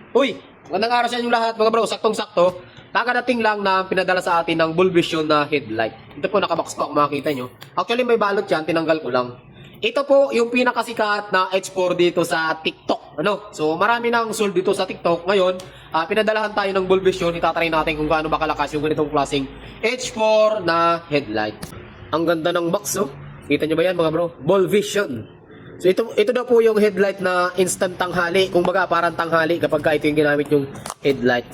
Uy, magandang araw sa inyo lahat mga bro, saktong-sakto. Kakadating lang na pinadala sa atin ng Bulvision na headlight. Ito po nakabox pa kung makikita nyo. Actually may balot yan, tinanggal ko lang. Ito po yung pinakasikat na H4 dito sa TikTok. Ano? So marami nang sold dito sa TikTok. Ngayon, pinadalahan tayo ng Bulvision. Itatry natin kung gaano ba kalakas yung ganitong klaseng H4 na headlight. Ang ganda ng box, oh. Kita nyo ba yan mga bro? Bulvision. So ito daw po yung headlight na instant tanghali. Kung baga parang tanghali kapag ito yung ginamit yung headlight.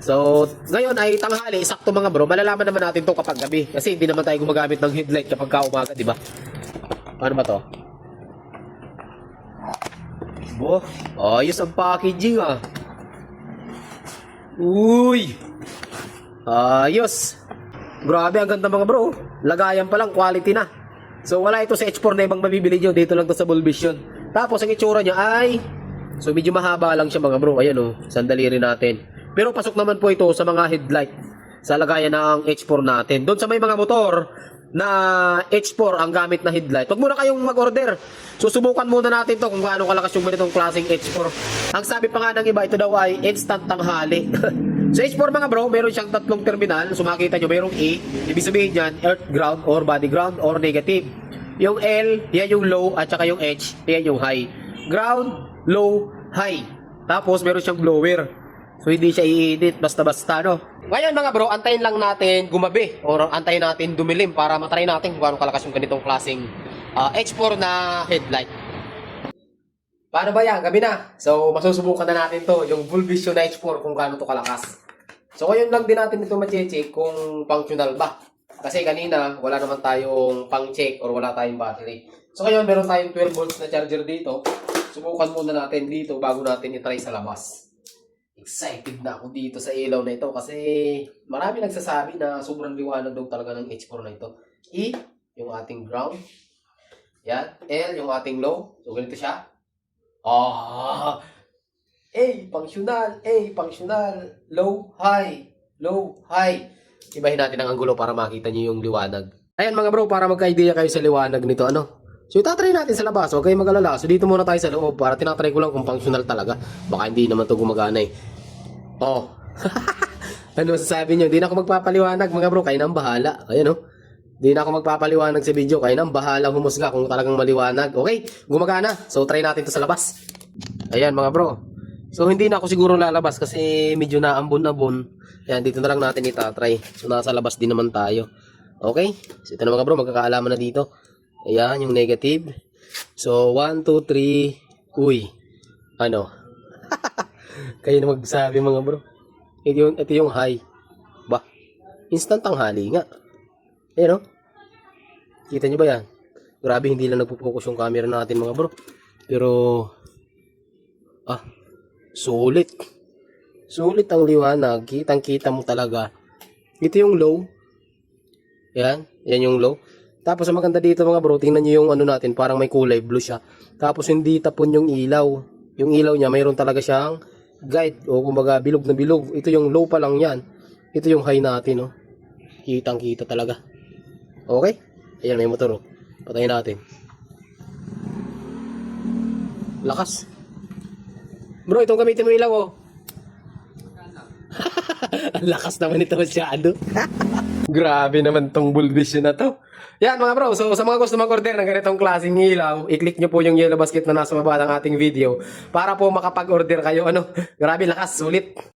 So ngayon ay tanghali, sakto mga bro. Malalaman naman natin to kapag gabi. Kasi hindi naman tayo gumagamit ng headlight kapag umaga, di ba? Paano ba to? Bo, ayos ang packaging ah. Uy! Ayos! Grabe, ang ganda mga bro. Lagayan pa lang, quality na. So wala ito sa H4 na ibang mabibili nyo. Dito lang to sa Bulvision. Tapos ang itsura niya ay, so medyo mahaba lang siya mga bro. Ayan o, sandali rin natin. Pero pasok naman po ito sa mga headlight, sa lagayan ng H4 natin. Doon sa may mga motor na H4 ang gamit na headlight, huwag muna kayong mag-order. Susubukan muna natin to kung gaano kalakas yung ganitong klaseng H4. Ang sabi pa nga ng iba, ito daw ay instant tanghali. Sa H4 mga bro, meron siyang tatlong terminal. So makita nyo, mayroong A. Ibig sabihin dyan, earth ground or body ground or negative. Yung L, yan yung low. At saka yung H, yan yung high. Ground, low, high. Tapos meron siyang blower. So hindi siya iinit basta-basta, no? Ngayon mga bro, antayin lang natin gumabi. Or antayin natin dumilim para matry natin kung gaano kalakas yung ganitong klaseng H4 na headlight. Paano ba yan? Gabi na. So, masusubukan na natin to, yung Bulvision H4 kung gaano to kalakas. So, ngayon lang din natin ito ma-check kung functional ba. Kasi kanina, wala naman tayong pang-check or wala tayong battery. So, ngayon, meron tayong 12 volts na charger dito. Subukan muna natin dito bago natin i-try sa labas. Excited na ako dito sa ilaw na ito kasi marami nagsasabi na sobrang liwanag daw talaga ng H4 na ito. E, yung ating ground. Yan. L, yung ating low. So, ganito siya. A, functional, low, high. Ibahin natin ang anggulo para makita niyo yung liwanag. Ayan mga bro, para magka-idea kayo sa liwanag nito, ano? So itatry natin sa labas, huwag kayong mag-alala. So dito muna tayo sa loob para tinatry ko lang kung functional talaga. Baka hindi naman to gumagana eh. Oh. Ano masasabi nyo? Hindi na ako magpapaliwanag mga bro, kayo nang bahala. Ayan oh. Hindi na ako magpapaliwanag sa video. Kayo nang bahala humusga kung talagang maliwanag. Okay, gumagana. So try natin to sa labas. Ayan mga bro. So hindi na ako siguro lalabas kasi medyo naambon-ambon. Ayan, dito na lang natin itatry. So nasa labas din naman tayo. Okay, so ito na mga bro, magkakaalaman na dito. Ayan, yung negative. So 1, 2, 3. Uy, ano? Kayo na magsabi mga bro. Ito yung high. Ba, instant tanghali nga. Ayan o. Kita nyo ba yan? Grabe, hindi lang nagpo-focus yung camera natin mga bro. Pero, sulit. Sulit ang liwanag. Kitang-kita mo talaga. Ito yung low. Yan. Yan yung low. Tapos ang maganda dito mga bro, tingnan nyo yung ano natin, parang may kulay blue siya. Tapos hindi tapon yung ilaw. Yung ilaw niya, mayroon talaga siyang guide. O kumbaga, bilog na bilog. Ito yung low pa lang yan. Ito yung high natin, oh. Kitang-kita talaga. Okay? Ayan, may motor, oh. Patayin natin. Lakas. Bro, itong gamitin mo ilaw, oh. Ang lakas naman ito masyado. Grabe naman tong Bulvision na to. Yan mga bro, so sa mga gusto mag-order ng ganitong klaseng ilaw, i-click nyo po yung yellow basket na nasa baba ng ating video para po makapag-order kayo. Ano, grabe lakas, sulit.